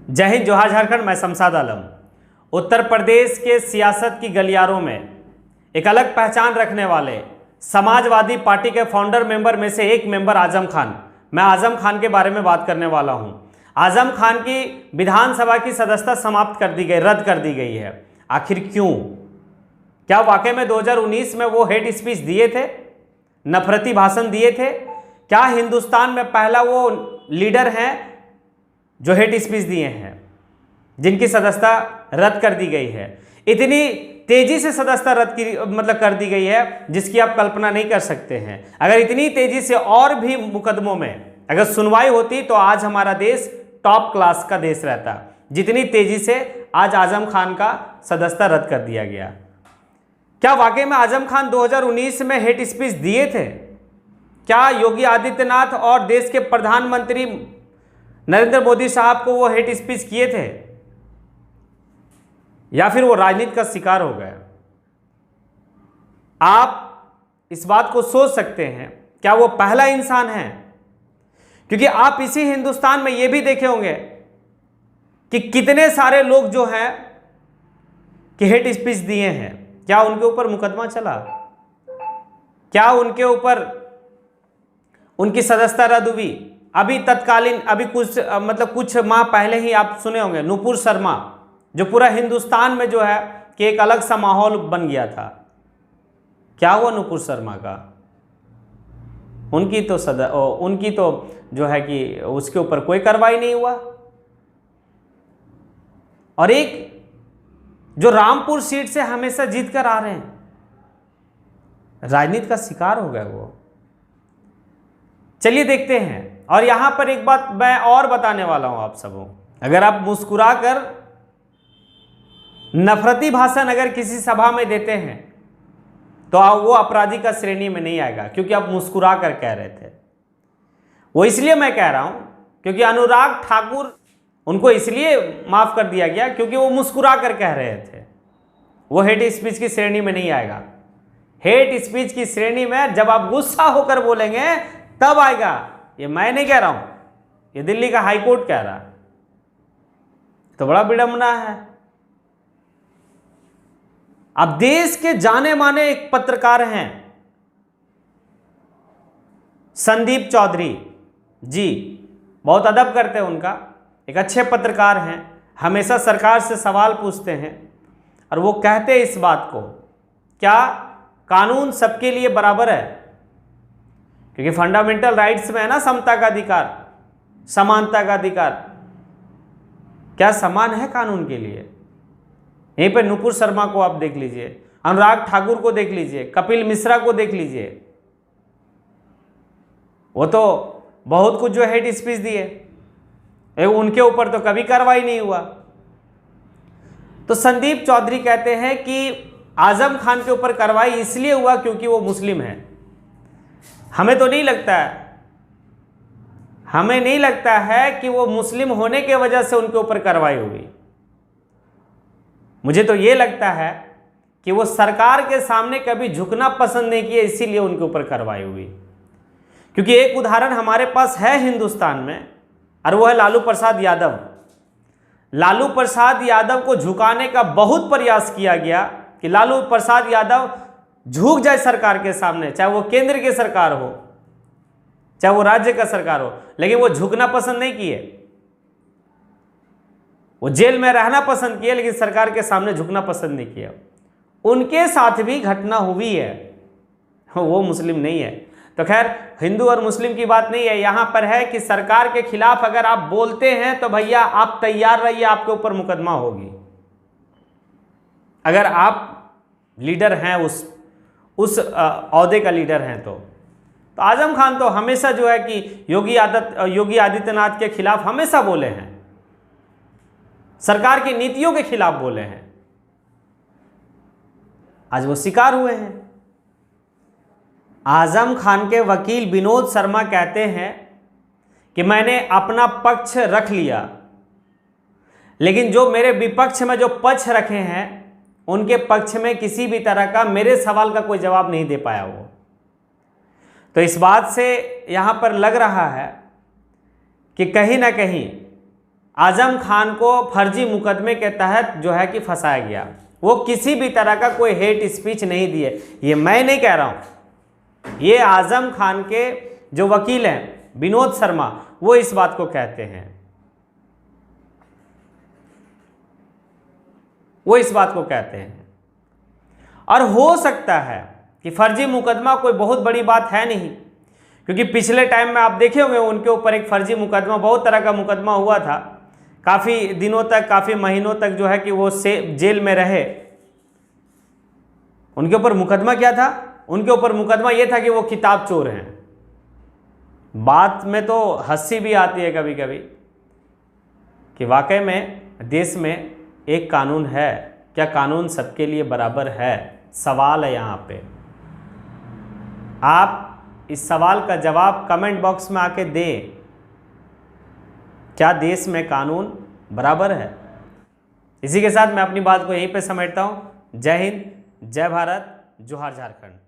जय हिंद, जोहार झारखंड। मैं शमशाद आलम। उत्तर प्रदेश के सियासत की गलियारों में एक अलग पहचान रखने वाले समाजवादी पार्टी के फाउंडर मेंबर में से एक मेंबर आजम खान। मैं आजम खान के बारे में बात करने वाला हूं। आजम खान की विधानसभा की सदस्यता समाप्त कर दी गई, रद्द कर दी गई है। आखिर क्यों? क्या वाकई में 2019 में वो हेट स्पीच दिए थे, नफरती भाषण दिए थे? क्या हिंदुस्तान में पहला वो लीडर हैं जो हेट स्पीच दिए हैं, जिनकी सदस्यता रद्द कर दी गई है? इतनी तेजी से सदस्यता रद्द की कर दी गई है जिसकी आप कल्पना नहीं कर सकते हैं। अगर इतनी तेजी से और भी मुकदमों में अगर सुनवाई होती तो आज हमारा देश टॉप क्लास का देश रहता। जितनी तेजी से आज आजम खान का सदस्यता रद्द कर दिया गया। क्या वाकई में आजम खान 2019 में हेट स्पीच दिए थे? क्या योगी आदित्यनाथ और देश के प्रधानमंत्री नरेंद्र मोदी साहब को वो हेट स्पीच किए थे, या फिर वो राजनीति का शिकार हो गए? आप इस बात को सोच सकते हैं, क्या वो पहला इंसान है? क्योंकि आप इसी हिंदुस्तान में ये भी देखे होंगे कि कितने सारे लोग जो हैं कि हेट स्पीच दिए हैं। क्या उनके ऊपर मुकदमा चला? क्या उनके ऊपर उनकी सदस्यता रद्द हुई? अभी तत्कालीन कुछ माह पहले ही आप सुने होंगे नुपुर शर्मा, जो पूरा हिंदुस्तान में जो है कि एक अलग सा माहौल बन गया था। क्या हुआ नुपुर शर्मा का? उनकी तो जो है कि उसके ऊपर कोई कार्रवाई नहीं हुआ। और एक जो रामपुर सीट से हमेशा जीत कर आ रहे हैं, राजनीति का शिकार हो गए वो। चलिए देखते हैं। और यहां पर एक बात मैं और बताने वाला हूं आप सबों। अगर आप मुस्कुराकर नफरती भाषण अगर किसी सभा में देते हैं तो वो अपराधी का श्रेणी में नहीं आएगा, क्योंकि आप मुस्कुरा कर कह रहे थे। वो इसलिए मैं कह रहा हूं क्योंकि अनुराग ठाकुर, उनको इसलिए माफ कर दिया गया क्योंकि वो मुस्कुरा कर कह रहे थे। वो हेट स्पीच की श्रेणी में नहीं आएगा। हेट स्पीच की श्रेणी में जब आप गुस्सा होकर बोलेंगे तब आएगा। ये मैं नहीं कह रहा हूं, ये दिल्ली का हाई कोर्ट कह रहा है। तो बड़ा विडंबना है। अब देश के जाने माने एक पत्रकार हैं संदीप चौधरी जी, बहुत अदब करते हैं उनका, एक अच्छे पत्रकार हैं, हमेशा सरकार से सवाल पूछते हैं। और वो कहते हैं इस बात को, क्या कानून सबके लिए बराबर है? क्योंकि फंडामेंटल राइट्स में है ना समता का अधिकार, समानता का अधिकार। क्या समान है कानून के लिए? यहीं पे नुपुर शर्मा को आप देख लीजिए, अनुराग ठाकुर को देख लीजिए, कपिल मिश्रा को देख लीजिए। वो तो बहुत कुछ जो हेट स्पीच दिए, उनके ऊपर तो कभी कार्रवाई नहीं हुआ। तो संदीप चौधरी कहते हैं कि आजम खान के ऊपर कार्रवाई इसलिए हुआ क्योंकि वो मुस्लिम है। हमें तो नहीं लगता है, हमें नहीं लगता है कि वो मुस्लिम होने के वजह से उनके ऊपर कार्रवाई हुई। मुझे तो ये लगता है कि वो सरकार के सामने कभी झुकना पसंद नहीं किया, इसीलिए उनके ऊपर कार्रवाई हुई। क्योंकि एक उदाहरण हमारे पास है हिंदुस्तान में, और वो है लालू प्रसाद यादव। लालू प्रसाद यादव को झुकाने का बहुत प्रयास किया गया कि लालू प्रसाद यादव झुक जाए सरकार के सामने, चाहे वो केंद्र की सरकार हो, चाहे वो राज्य का सरकार हो, लेकिन वो झुकना पसंद नहीं किए। वो जेल में रहना पसंद किए, लेकिन सरकार के सामने झुकना पसंद नहीं किया। उनके साथ भी घटना हुई है, वो मुस्लिम नहीं है। तो खैर, हिंदू और मुस्लिम की बात नहीं है, यहां पर है कि सरकार के खिलाफ अगर आप बोलते हैं तो भैया आप तैयार रहिए, आपके ऊपर मुकदमा होगी। अगर आप लीडर हैं, उस औहदे का लीडर हैं तो आजम खान तो हमेशा जो है कि योगी आदित्यनाथ के खिलाफ हमेशा बोले हैं, सरकार की नीतियों के खिलाफ बोले हैं। आज वो शिकार हुए हैं। आजम खान के वकील विनोद शर्मा कहते हैं कि मैंने अपना पक्ष रख लिया, लेकिन जो मेरे विपक्ष में जो पक्ष रखे हैं उनके पक्ष में किसी भी तरह का मेरे सवाल का कोई जवाब नहीं दे पाया वो। तो इस बात से यहां पर लग रहा है कि कहीं ना कहीं आजम खान को फर्जी मुकदमे के तहत जो है कि फंसाया गया। वो किसी भी तरह का कोई हेट स्पीच नहीं दिए, ये मैं नहीं कह रहा हूँ, ये आजम खान के जो वकील हैं विनोद शर्मा वो इस बात को कहते हैं, वो इस बात को कहते हैं। और हो सकता है कि फर्जी मुकदमा कोई बहुत बड़ी बात है नहीं, क्योंकि पिछले टाइम में आप देखे होंगे उनके ऊपर एक फर्जी मुकदमा, बहुत तरह का मुकदमा हुआ था, काफ़ी दिनों तक, काफ़ी महीनों तक जो है कि वो जेल में रहे। उनके ऊपर मुकदमा क्या था? उनके ऊपर मुकदमा ये था कि वो किताब चोर हैं। बात में तो हंसी भी आती है कभी कभी कि वाकई में देश में एक कानून है, क्या कानून सबके लिए बराबर है? सवाल है यहाँ पे। आप इस सवाल का जवाब कमेंट बॉक्स में आके दें, क्या देश में कानून बराबर है? इसी के साथ मैं अपनी बात को यहीं पे समेटता हूँ। जय हिंद, जय भारत, जोहार झारखंड।